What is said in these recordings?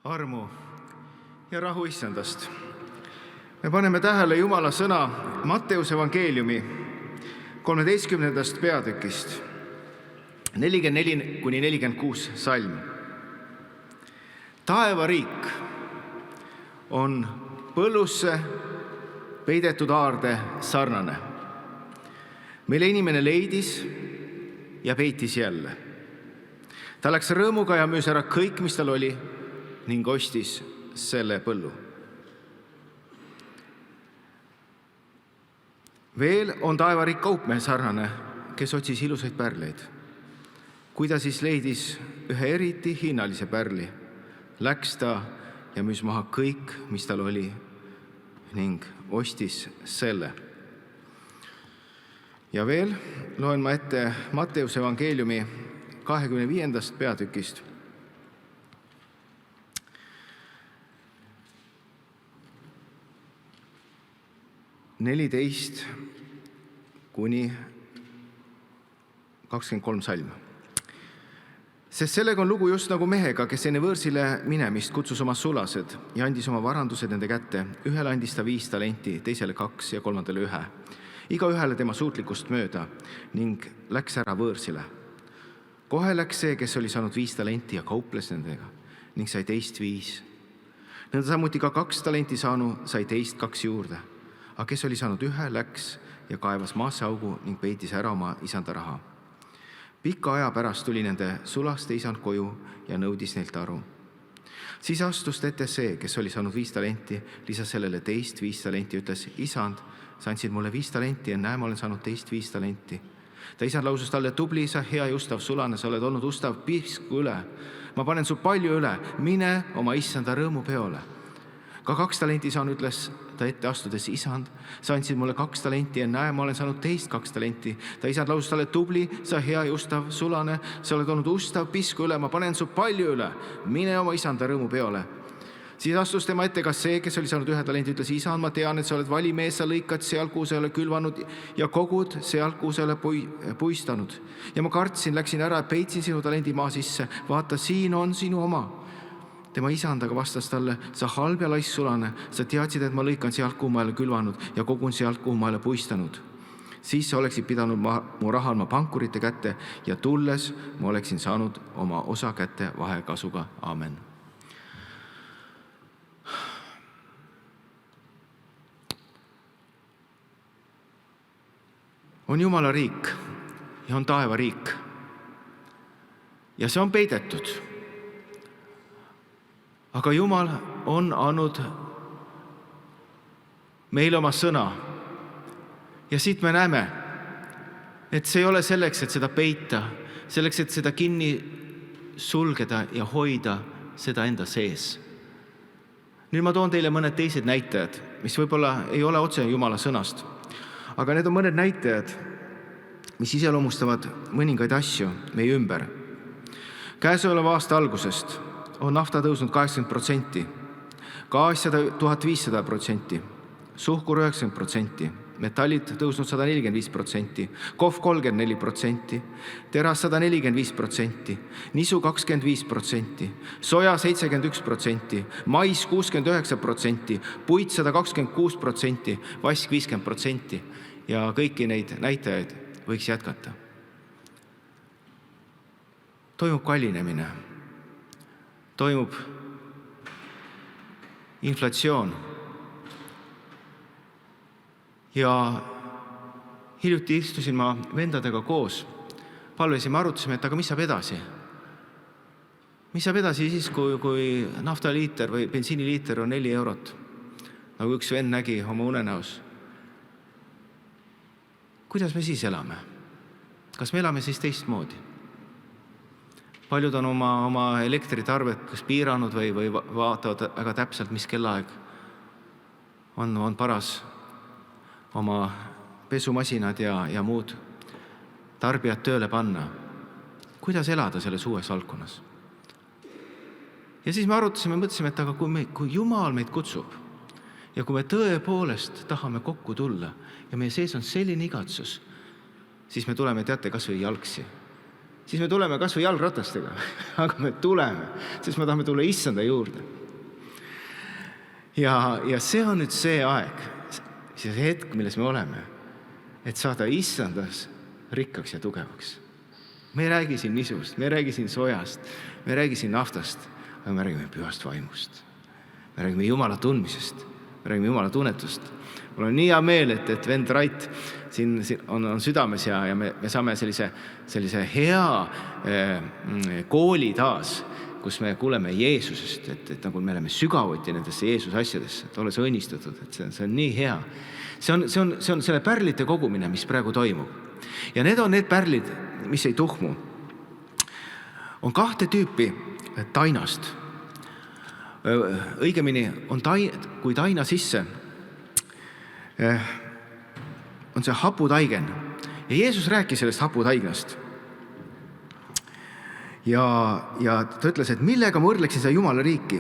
armu ja rahu issandast. Me paneme tähele Jumala sõna Matteuse evangeeliumi 13. peatükist, 44-46 salm. Taevariik on põllusse peidetud aarde sarnane, mille inimene leidis ja peitis jälle. Ta läks rõõmuga ja müüs ära kõik, mis tal oli, ning ostis selle põllu. Veel on taevariik kaupmehe sarnane, kes otsis ilusaid pärleid. Kui ta siis leidis ühe eriti hinnalise pärli, läks ta ja müüs maha kõik, mis tal oli, ning ostis selle. Ja veel loen ma ette Matteuse evangeeliumi 25. peatükist, 14 kuni 23 salm. Sest sellega on lugu just nagu mehega, kes enne võõrsile minemist kutsus oma sulased ja andis oma varandused nende kätte. Ühele andis ta 5 talenti, teisele 2 ja kolmandale 1. Igaühele tema suutlikust mööda ning läks ära võõrsile. Kohe läks see, kes oli saanud 5 talenti ja kauples nendega ning sai teist 5. Nõnda samuti ka 2 talenti saanu sai teist 2 juurde. Aga kes oli saanud 1, läks ja kaevas maasse augu ning peitis ära oma isanda raha. Pika aja pärast tuli nende sulaste isand koju ja nõudis neilt aru. Siis astus ette see, kes oli saanud 5 talenti, lisas sellele teist 5 talenti, ütles: isand, sa andsid mulle 5 talenti ja näe, ma olen saanud teist 5 talenti. Ta isand lausus talle: tubli, sa hea ja ustav sulane, sa oled olnud ustav pisku üle. Ma panen su palju üle, mine oma issanda rõõmupeole. Ka 2 talenti saanu ütles ta ette astudes: isand, sa andsid mulle 2 talenti ja näe, ma olen saanud teist 2 talenti. Ta isand lausus talle: tubli, sa hea ja ustav sulane, sa oled olnud ustav pisku üle, ma panen su palju üle, mine oma isanda rõõmupeole. Siis astus tema ette ka see, kes oli saanud 1 talenti, ütles: isand, ma tean, et sa oled valimees, sa lõikad seal, kuhu sa ei ole külvanud ja kogud seal, kuhu sa ei ole puistanud. Ja ma kartsin, läksin ära, peitsin sinu talendi maa sisse. Vaata, siin on sinu oma. Tema isand aga vastas talle: sa halb ja laisk sulane, sa teadsid, et ma lõikan sealt, kuhu ma ei ole külvanud ja kogun sealt, kuhu ma ei ole puistanud. Siis sa oleksid pidanud mu raha andma pankurite kätte ja tulles ma oleksin saanud oma osa kätte vahekasuga. Aamen. On Jumala riik ja on taevariik. Ja see on peidetud. Aga Jumal on andnud meile oma sõna. Ja siit me näeme, et see ei ole selleks, et seda peita, selleks, et seda kinni sulgeda ja hoida seda enda sees. Nüüd ma toon teile mõned teised näitajad, mis võib-olla ei ole otse Jumala sõnast. Aga need on mõned näitajad, mis iseloomustavad mõningaid asju meie ümber. Käesoleva aasta algusest on nafta tõusnud 80%, gaas 1500%, suhkur 90%, metallid tõusnud 145%, kohv 34%, teras 145%, nisu 25%, soja 71%, mais 69%, puit 126%, vask 50% ja kõiki neid näitajaid võiks jätkata. Toimub kallinemine. Toimub inflatsioon. Ja hiljuti istusin ma vendadega koos, palvesime, arutasime, et aga mis saab edasi? Mis saab edasi siis, kui naftaliiter või bensiiniliiter on 4 eurot, nagu üks vend nägi oma unenäos? Kuidas me siis elame? Kas me elame siis teistmoodi? Paljud on oma elektritarvet kas piiranud või vaatavad väga täpselt, mis kellaaeg on paras oma pesumasinad ja muud tarbijad tööle panna. Kuidas elada selles uues valdkonnas? Ja siis me arutasime, mõtlesime, et aga kui Jumal meid kutsub ja kui me tõepoolest tahame kokku tulla ja meie sees on selline igatsus, siis me tuleme, teate, kas või jalgsi. siis me tuleme kas või jalgratastega, aga me tuleme, sest me tahame tulla issanda juurde. Ja see on nüüd see aeg, see hetk, milles me oleme, et saada issandas rikkaks ja tugevaks. Me ei räägi siin nisust, me ei räägi siin sojast, me ei räägi siin naftast, aga me räägime pühast vaimust. Me räägime Jumala tundmisest, me räägime Jumala tunnetust. Mul on nii hea meel, et vend Rait siin on südames ja me saame sellise hea kooli taas, kus me kuuleme Jeesusest, et nagu me oleme sügavuti nendesse Jeesuse asjadesse, et olles õnnistatud, et see on nii hea. See on selle pärlite kogumine, mis praegu toimub. Ja need on need pärlid, mis ei tuhmu. On 2 tüüpi tainast. Õigemini on kui taina sisse on see haputaigen. Ja Jeesus rääkis sellest haputaignast. Ja ta ütles, et millega ma võrdleksin seda Jumala riiki.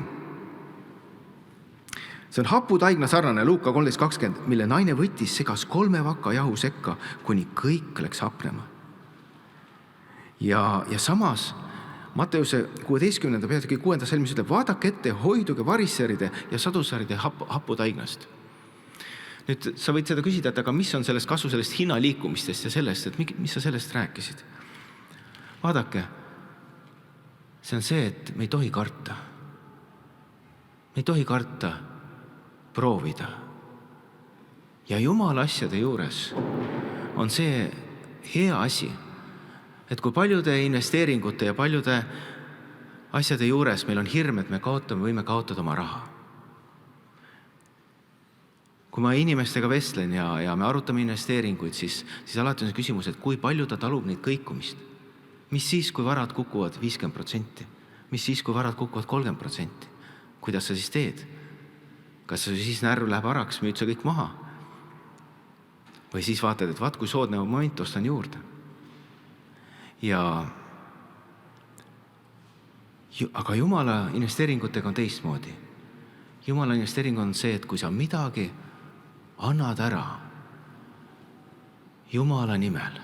See on haputaigna sarnane, Luuka 13:20, mille naine võttis, segas 3 vaka jahu sekka, kuni kõik läks hapnema. Ja samas Matteuse 16. peatüki 6. salmis ütleb, vaadake ette, hoiduge varisseride ja sadusaride haputaignast. Nüüd sa võid seda küsida, et aga mis on sellest kasu sellest hinnaliikumistest ja sellest, et mis sa sellest rääkisid? Vaadake, see on see, et me ei tohi karta. Me ei tohi karta proovida. Ja Jumala asjade juures on see hea asi, et kui paljude investeeringute ja paljude asjade juures meil on hirm, et me võime kaotada oma raha. Kui ma inimestega vestlen ja me arutame investeeringuid, siis alati on see küsimus, et kui palju ta talub neid kõikumist. Mis siis, kui varad kukuvad 50%? Mis siis, kui varad kukuvad 30%? Kuidas sa siis teed? Kas sa siis närv läheb araks, müüd sa kõik maha? Või siis vaatad, et vaat kui soodne moment ostan juurde. Aga Jumala investeeringutega on teistmoodi. Jumala investeering on see, et kui sa midagi annad ära Jumala nimel,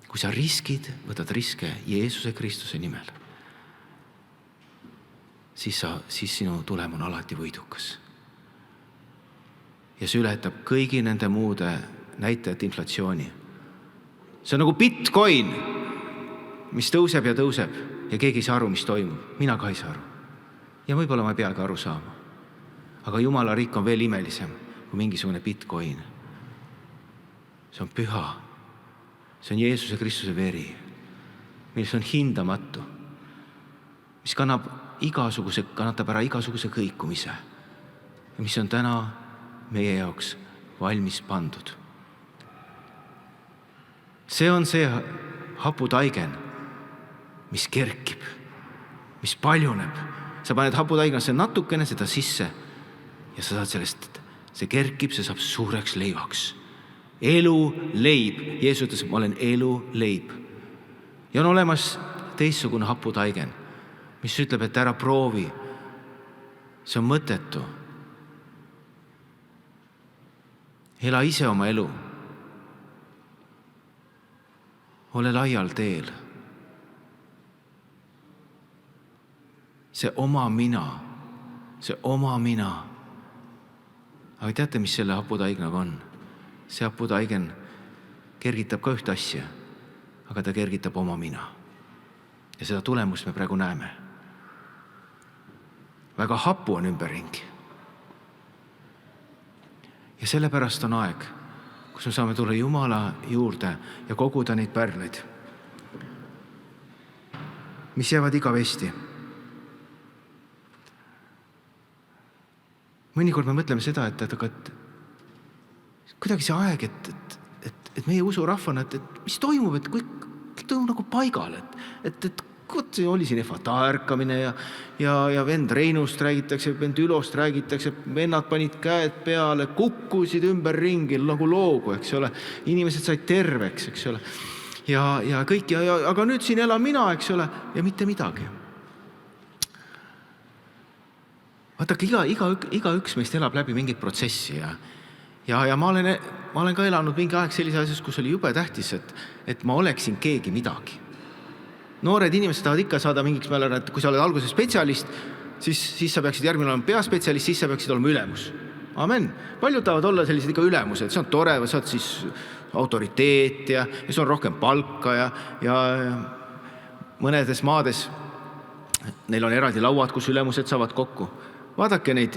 kui sa riskid, võtad riske Jeesuse Kristuse nimel, siis sinu tulem on alati võidukas. Ja see ületab kõigi nende muude näitajate inflatsiooni. See on nagu Bitcoin, mis tõuseb ja tõuseb ja keegi ei saa aru, mis toimub. Mina ka ei saa aru. Ja võib-olla ma ei peagi aru saama. Aga Jumala riik on veel imelisem kui mingisugune Bitcoin. See on püha. See on Jeesuse Kristuse veri, mis on hindamatu, mis kannatab ära igasuguse kõikumise ja mis on täna meie jaoks valmis pandud. See on see haputaigen, mis kerkib, mis paljuneb. Sa paned haputaignasse natukene seda sisse ja sa saad sellest, see kerkib, see saab suureks leivaks. Elu leib. Jeesus ütles, ma olen elu leib. Ja on olemas teistsugune haputaigen, mis ütleb, et ära proovi. See on mõttetu. Ela ise oma elu. Ole laial teel. See oma mina. Aga teate, mis selle haputaignaga on? See haputaigen kergitab ka ühte asja, aga ta kergitab oma mina. Ja seda tulemust me praegu näeme. Väga hapu on ümberringi. Ja sellepärast on aeg, kus me saame tulla Jumala juurde ja koguda neid pärleid, mis jäävad igavesti. Mõnikord me mõtleme seda, et kuidagi see aeg, et meie usurahvana, et mis toimub, et kõik toimub nagu paigal, et oli siin Efata ärkamine ja vend Reinust räägitakse, vend Ülost räägitakse, vennad panid käed peale, kukkusid ümber ringi nagu loogu, eks ole. Inimesed said terveks, eks ole. Ja kõik, aga nüüd siin elan mina, eks ole, ja mitte midagi. Vaatake, iga üks meist elab läbi mingit protsessi ja ma olen ka elanud mingi aeg sellise asjas, kus oli jube tähtis, et ma oleksin keegi midagi. Noored inimesed tahavad ikka saada mingiks peale, et kui sa oled alguses spetsialist, siis sa peaksid järgmine olema peaspetsialist, siis sa peaksid olema ülemus. Amen. Paljud tahavad olla sellised ikka ülemused, see on tore, sa oled siis autoriteet ja see on rohkem palka ja mõnedes maades neil on eraldi lauad, kus ülemused saavad kokku. Vaadake neid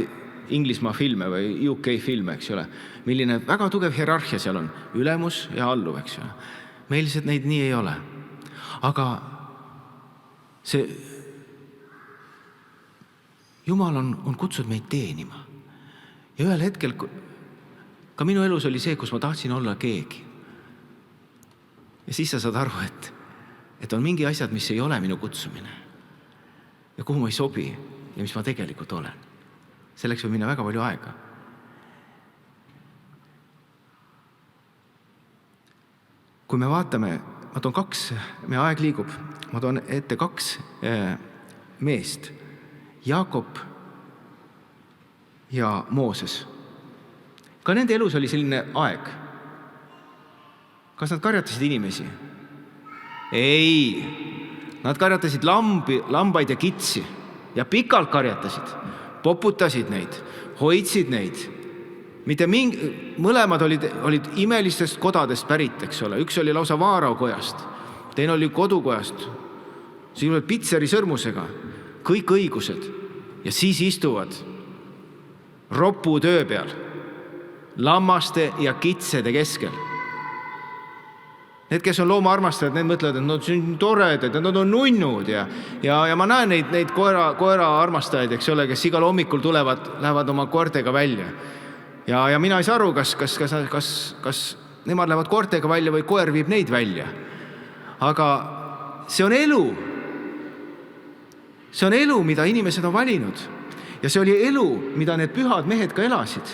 Inglismaa filme või UK filme, eks ole. Milline väga tugev hierarhia seal on. Ülemus ja alluv, eks ole. Meil lihtsalt neid nii ei ole. Aga see Jumal on kutsunud meid teenima. Ja ühel hetkel ka minu elus oli see, kus ma tahtsin olla keegi. Ja siis sa saad aru, et on mingi asjad, mis ei ole minu kutsumine. Ja kuhu ma ei sobi ja mis ma tegelikult olen. Selleks võib minna väga palju aega. Kui me vaatame, ma toon meie aeg liigub, ma toon ette 2 meest, Jaakob ja Mooses. Ka nende elus oli selline aeg. Kas nad karjatasid inimesi? Ei, nad karjatasid lambaid ja kitsi ja pikalt karjatasid. Poputasid neid, hoidsid neid. Mõlemad olid imelistest kodadest pärit, eks ole. Üks oli lausa Vaarao kojast, teine oli kodukojast. Siin oli pitseri sõrmusega, kõik õigused. Ja siis istuvad ropu töö peal, lammaste ja kitsede keskel. Need, kes on loomaarmastajad, need mõtlevad, et nad on toredad, et nad on nunnud ja ma näen neid koera armastajaid, eks ole, kes igal hommikul lähevad oma koertega välja. Ja mina ei saa aru, kas nemad lähevad koertega välja või koer viib neid välja. Aga see on elu. See on elu, mida inimesed on valinud. Ja see oli elu, mida need pühad mehed ka elasid.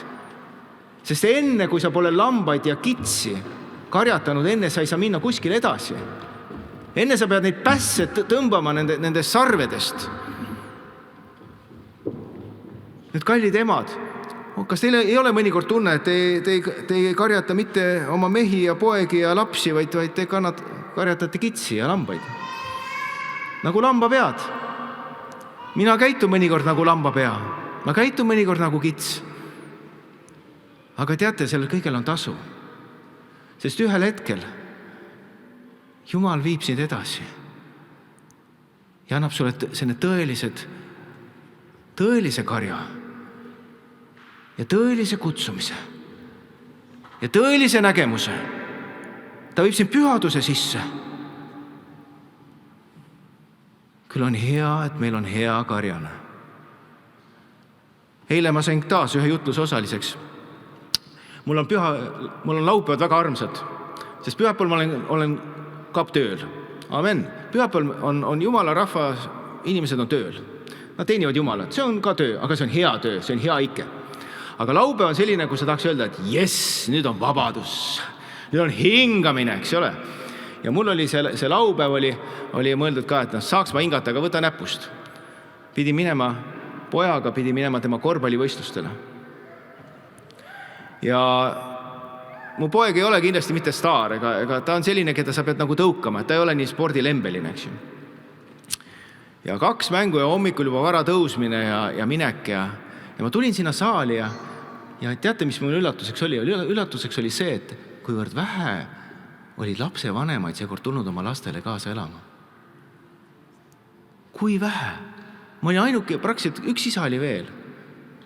Sest enne, kui sa pole lambaid ja kitsi karjatanud, enne sa ei saa minna kuskil edasi. Enne sa pead neid pässe tõmbama nende sarvedest. Need kallid emad, kas teil ei ole mõnikord tunne, et te ei karjata mitte oma mehi ja poegi ja lapsi, vaid te karjatate kitsi ja lambaid? Nagu lambapead. Mina käitun mõnikord nagu lambapea. Ma käitun mõnikord nagu kits. Aga teate, sellel kõigel on tasu. Sest ühel hetkel Jumal viib sind edasi ja annab sulle selle tõelise karja ja tõelise kutsumise ja tõelise nägemuse. Ta viib sind pühaduse sisse. Küll on hea, et meil on hea karjana. Eile ma sain taas ühe jutluse osaliseks. Mul on laupäevad väga armsad, sest pühapäeval ma olen ka tööl. Amen. Pühapäeval on Jumala rahva, inimesed on tööl. Nad teenivad Jumalat. See on ka töö, aga see on hea töö, see on hea ike. Aga laupäev on selline, kus sa tahaks öelda, et jess, nüüd on vabadus. Nüüd on hingamine, eks ole. Ja mul oli see laupäev oli mõeldud ka, et saaks ma hingata, aga võta näpust. Pidi minema tema korvpallivõistlustele. Ja mu poeg ei ole kindlasti mitte staar, ega ta on selline, keda sa pead nagu tõukama, et ta ei ole nii spordilembeline, eks ju. Ja 2 mängu ja hommikul juba vara tõusmine ja minek ja ma tulin sinna saali ja teate, mis mul üllatuseks oli? Üllatuseks oli see, et kuivõrd vähe oli lapse vanemaid seekord tulnud oma lastele kaasa elama. Kui vähe? Ma olin ainuke, praktiliselt üks isa oli veel.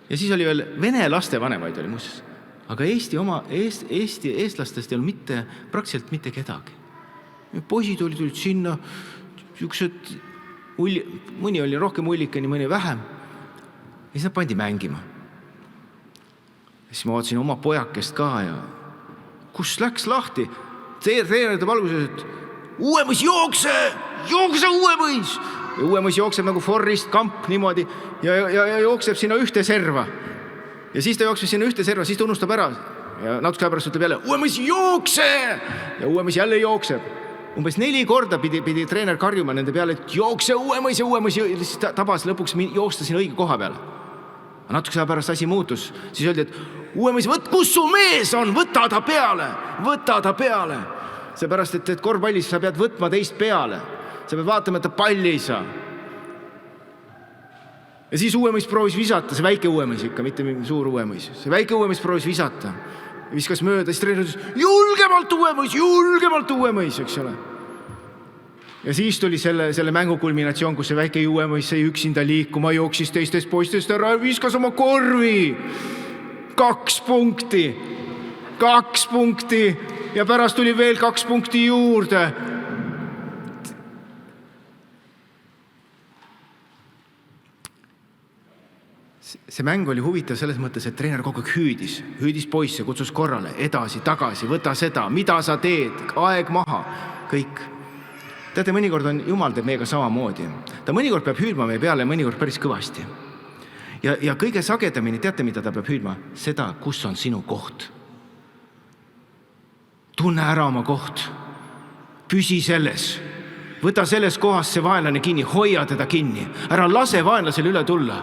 Ja siis oli veel vene laste vanemaid oli muuseas. Aga eestlastest ei olnud praktiliselt mitte kedagi. Poisid olid sinna, mõni oli rohkem ullikani, mõni vähem. Ja siis nad pandi mängima. Ja siis ma vaatasin oma pojakest ka ja kus läks lahti? Treener ütleb alguses, et Uuemõis jookse Uuemõis! Ja Uuemõis jookseb nagu Forrest Gump niimoodi ja jookseb sinna ühte serva. Ja siis ta jookseb sinna ühte serva, siis ta unustab ära. Ja natuke pärast ütleb jälle, Uuemõis jookse! Ja Uuemõis jälle jookseb. Umbes 4 korda pidi treener karjuma nende peale, et jookse Uuemõis ja Uuemõis. Ja siis tabas lõpuks joosta sinna õige koha peale. Natuke saa pärast asi muutus. Siis öeldi, et Uuemõis, kus su mees on? Võta ta peale! Seepärast, et korvpallis sa pead võtma teist peale. sa pead vaatama, et ta palli ei saa. Ja siis uuemõis proovis visata, see väike uuemõis ikka, mitte suur uuemõis. See väike uuemõis proovis visata. Viskas mööda, siis treener ütles, julgemalt uuemõis, eks ole. Ja siis tuli selle mängu kulminatsioon, kus see väike uuemõis sai üksinda liikuma, jooksis teistest poistest ära ja viskas oma korvi. 2 punkti ja pärast tuli veel 2 punkti juurde. See mäng oli huvitav selles mõttes, et treener kogu aeg hüüdis poisse, kutsus korrale, edasi, tagasi, võta seda, mida sa teed, aeg maha, kõik. Teate, mõnikord on Jumal teeb meiega samamoodi. Ta mõnikord peab hüüdma meie peale, mõnikord päris kõvasti. Ja kõige sagedamini, teate, mida ta peab hüüdma? Seda, kus on sinu koht. Tunne ära oma koht. Püsi selles. Võta selles kohas see vaenlane kinni, hoia teda kinni. Ära lase vaenlasel üle tulla.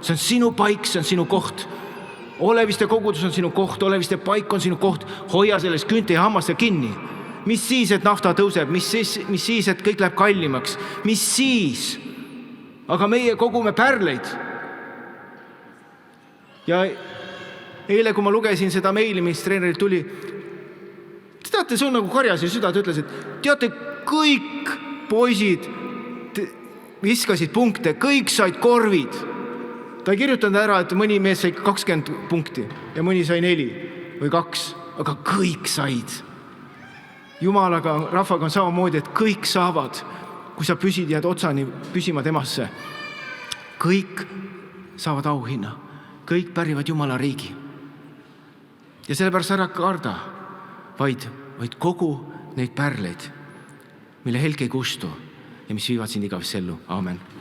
See on sinu paik, see on sinu koht. Oleviste kogudus on sinu koht, oleviste paik on sinu koht. Hoia selles künte ja hammaste kinni. Mis siis, et nafta tõuseb? Mis siis, et kõik läheb kallimaks? Mis siis? Aga meie kogume pärleid. Ja eile, kui ma lugesin seda meili, mis treenerilt tuli, teate, see on nagu karjas ja süda, ta ütles, et teate, kõik poisid viskasid punkte, kõik said korvid. Ta ei kirjutanud ära, et mõni mees sai 20 punkti ja mõni sai 4 või 2, aga kõik said. Jumalaga, rahvaga on samamoodi, et kõik saavad, kui sa püsid jääd otsani püsima temasse. Kõik saavad auhinna, kõik pärivad Jumala riigi. Ja sellepärast ära karda, vaid kogu neid pärleid, mille helk ei kustu ja mis viivad sind igavesse ellu. Aamen.